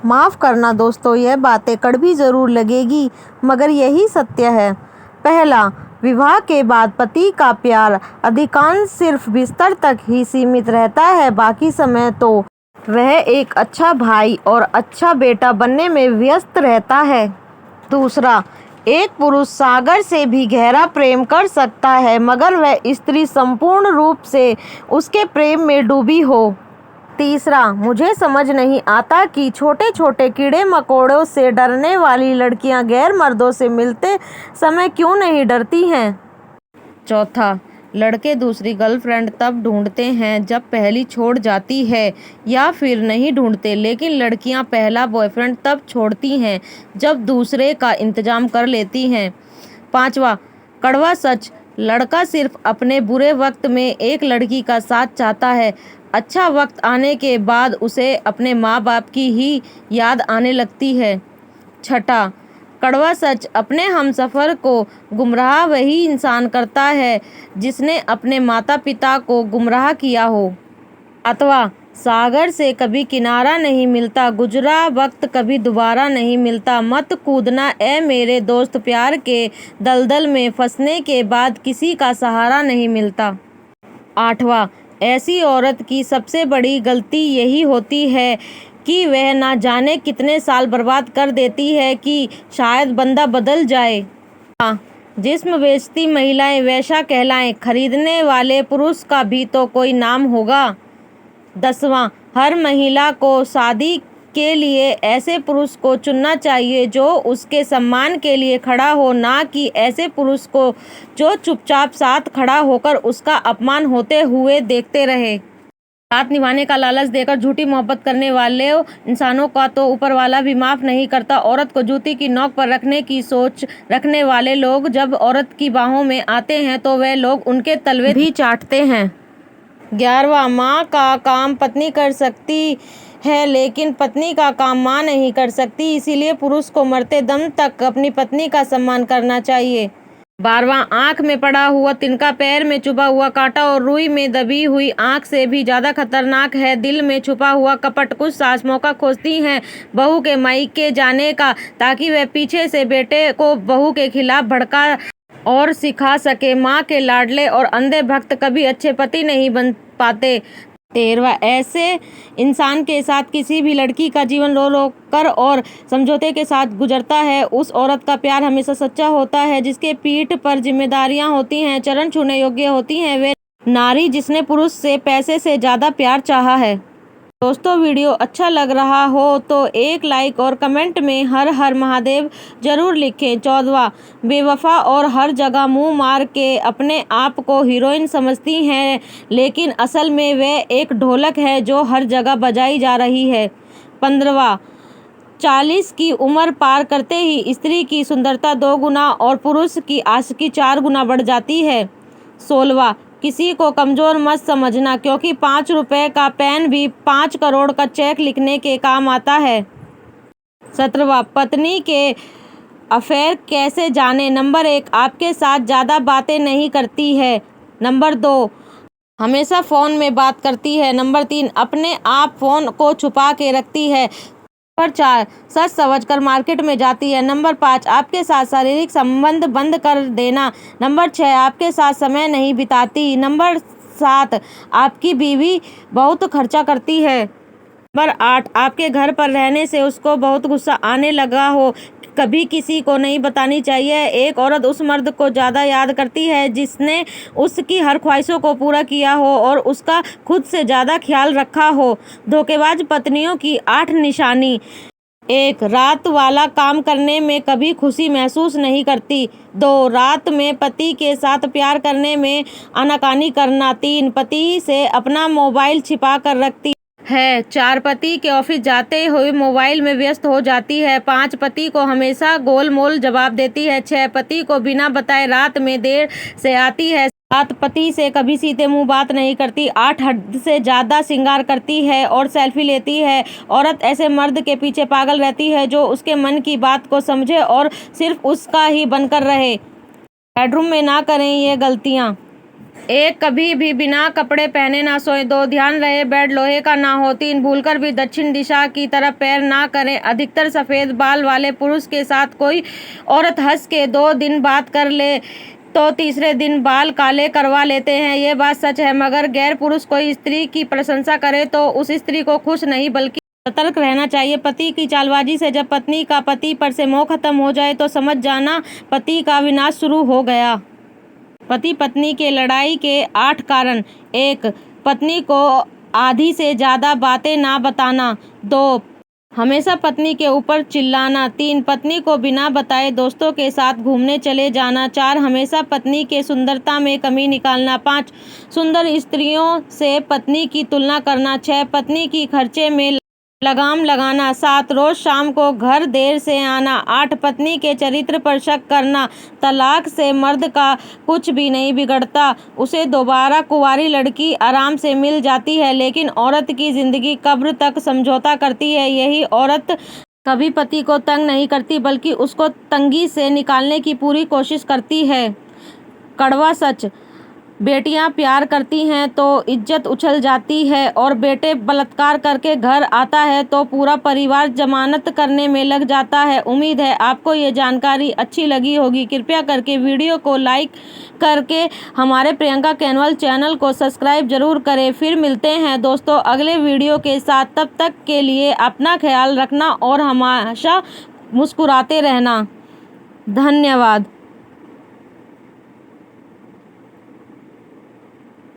माफ़ करना दोस्तों, यह बातें कड़वी ज़रूर लगेगी मगर यही सत्य है। पहला, विवाह के बाद पति का प्यार अधिकांश सिर्फ बिस्तर तक ही सीमित रहता है, बाकी समय तो वह एक अच्छा भाई और अच्छा बेटा बनने में व्यस्त रहता है। दूसरा, एक पुरुष सागर से भी गहरा प्रेम कर सकता है मगर वह स्त्री संपूर्ण रूप से उसके प्रेम में डूबी हो। तीसरा, मुझे समझ नहीं आता कि छोटे छोटे कीड़े मकोड़ों से डरने वाली लड़कियां गैर मर्दों से मिलते समय क्यों नहीं डरती हैं। चौथा, लड़के दूसरी गर्लफ्रेंड तब ढूंढते हैं जब पहली छोड़ जाती है या फिर नहीं ढूंढते, लेकिन लड़कियां पहला बॉयफ्रेंड तब छोड़ती हैं जब दूसरे का इंतजाम कर लेती हैं। पांचवा, कड़वा सच, लड़का सिर्फ अपने बुरे वक्त में एक लड़की का साथ चाहता है, अच्छा वक्त आने के बाद उसे अपने माँ बाप की ही याद आने लगती है। छठा, कड़वा सच, अपने हमसफ़र को गुमराह वही इंसान करता है जिसने अपने माता पिता को गुमराह किया हो। सातवां, सागर से कभी किनारा नहीं मिलता, गुजरा वक्त कभी दोबारा नहीं मिलता, मत कूदना ए मेरे दोस्त, प्यार के दलदल में फंसने के बाद किसी का सहारा नहीं मिलता। आठवां, ऐसी औरत की सबसे बड़ी गलती यही होती है कि वह ना जाने कितने साल बर्बाद कर देती है कि शायद बंदा बदल जाए। हाँ, जिस्म बेचती महिलाएं वैसा कहलाएं, खरीदने वाले पुरुष का भी तो कोई नाम होगा। 10वां, हर महिला को शादी के लिए ऐसे पुरुष को चुनना चाहिए जो उसके सम्मान के लिए खड़ा हो, ना कि ऐसे पुरुष को जो चुपचाप साथ खड़ा होकर उसका अपमान होते हुए देखते रहे। साथ निभाने का लालच देकर झूठी मोहब्बत करने वाले इंसानों का तो ऊपर वाला भी माफ़ नहीं करता। औरत को जूती की नोक पर रखने की सोच रखने वाले लोग जब औरत की बाहों में आते हैं तो वह लोग उनके तलवे भी चाटते हैं। 11वां, माँ का काम पत्नी कर सकती है लेकिन पत्नी का काम माँ नहीं कर सकती, इसीलिए पुरुष को मरते दम तक अपनी पत्नी का सम्मान करना चाहिए। 12वां, आँख में पड़ा हुआ तिनका, पैर में चुभा हुआ कांटा और रुई में दबी हुई आँख से भी ज़्यादा खतरनाक है दिल में छुपा हुआ कपट। कुछ सास मौका खोजती हैं बहू के मायके जाने का ताकि वह पीछे से बेटे को बहू के खिलाफ भड़का और सिखा सके। माँ के लाडले और अंधे भक्त कभी अच्छे पति नहीं बन पाते। 13वां, ऐसे इंसान के साथ किसी भी लड़की का जीवन रो रो कर और समझौते के साथ गुजरता है। उस औरत का प्यार हमेशा सच्चा होता है जिसके पीठ पर जिम्मेदारियां होती हैं, चरण छूने योग्य होती हैं। वे नारी जिसने पुरुष से पैसे से ज़्यादा प्यार चाहा है। दोस्तों, वीडियो अच्छा लग रहा हो तो एक लाइक और कमेंट में हर हर महादेव जरूर लिखें। 14वां, बेवफा और हर जगह मुंह मार के अपने आप को हीरोइन समझती हैं लेकिन असल में वह एक ढोलक है जो हर जगह बजाई जा रही है। 15वां, 40 की उम्र पार करते ही स्त्री की सुंदरता 2 गुना और पुरुष की आशिकी 4 गुना बढ़ जाती है। 16वां, किसी को कमज़ोर मत समझना क्योंकि 5 रुपए का पेन भी 5 करोड़ का चेक लिखने के काम आता है। 17वां, पत्नी के अफेयर कैसे जाने। नंबर 1, आपके साथ ज़्यादा बातें नहीं करती है। नंबर 2, हमेशा फ़ोन में बात करती है। नंबर 3, अपने आप फ़ोन को छुपा के रखती है। नंबर 4, सच समझकर मार्केट में जाती है। नंबर 5, आपके साथ शारीरिक संबंध बंद कर देना। नंबर 6, आपके साथ समय नहीं बिताती। नंबर 7, आपकी बीवी बहुत खर्चा करती है। नंबर 8, आपके घर पर रहने से उसको बहुत गुस्सा आने लगा हो। कभी किसी को नहीं बतानी चाहिए। एक औरत उस मर्द को ज़्यादा याद करती है जिसने उसकी हर ख्वाहिशों को पूरा किया हो और उसका खुद से ज़्यादा ख्याल रखा हो। धोखेबाज पत्नियों की 8 निशानी। 1, रात वाला काम करने में कभी खुशी महसूस नहीं करती। 2, रात में पति के साथ प्यार करने में आनाकानी करना। 3, पति से अपना मोबाइल छिपा कर रखती है। 4, पति के ऑफिस जाते हुए मोबाइल में व्यस्त हो जाती है। 5, पति को हमेशा गोलमोल जवाब देती है। 6, पति को बिना बताए रात में देर से आती है। 7, पति से कभी सीधे मुंह बात नहीं करती। 8, हद से ज़्यादा श्रृंगार करती है और सेल्फी लेती है। औरत ऐसे मर्द के पीछे पागल रहती है जो उसके मन की बात को समझे और सिर्फ उसका ही बनकर रहे। बेडरूम में ना करें ये गलतियाँ। एक, कभी भी बिना कपड़े पहने ना सोए। 2, ध्यान रहे बेड लोहे का ना हो। 3, भूलकर भी दक्षिण दिशा की तरफ पैर ना करें। अधिकतर सफेद बाल वाले पुरुष के साथ कोई औरत हंस के 2 दिन बात कर ले तो तीसरे दिन बाल काले करवा लेते हैं। ये बात सच है, मगर गैर पुरुष कोई स्त्री की प्रशंसा करे तो उस स्त्री को खुश नहीं बल्कि सतर्क रहना चाहिए। पति की चालबाजी से जब पत्नी का पति पर से मोह खत्म हो जाए तो समझ जाना पति का विनाश शुरू हो गया। पति पत्नी के लड़ाई के 8 कारण। 1, पत्नी को आधी से ज्यादा बातें ना बताना। 2, हमेशा पत्नी के ऊपर चिल्लाना। 3, पत्नी को बिना बताए दोस्तों के साथ घूमने चले जाना। 4, हमेशा पत्नी के सुंदरता में कमी निकालना। 5, सुंदर स्त्रियों से पत्नी की तुलना करना। 6, पत्नी की खर्चे में लगाम लगाना। 7, रोज शाम को घर देर से आना। 8, पत्नी के चरित्र पर शक करना। तलाक से मर्द का कुछ भी नहीं बिगड़ता, उसे दोबारा कुंवारी लड़की आराम से मिल जाती है, लेकिन औरत की जिंदगी कब्र तक समझौता करती है। यही औरत कभी पति को तंग नहीं करती बल्कि उसको तंगी से निकालने की पूरी कोशिश करती है। कड़वा सच, बेटियां प्यार करती हैं तो इज्जत उछल जाती है और बेटे बलात्कार करके घर आता है तो पूरा परिवार जमानत करने में लग जाता है। उम्मीद है आपको ये जानकारी अच्छी लगी होगी। कृपया करके वीडियो को लाइक करके हमारे प्रियंका कैनवल चैनल को सब्सक्राइब जरूर करें। फिर मिलते हैं दोस्तों अगले वीडियो के साथ। तब तक के लिए अपना ख्याल रखना और हमेशा मुस्कुराते रहना। धन्यवाद।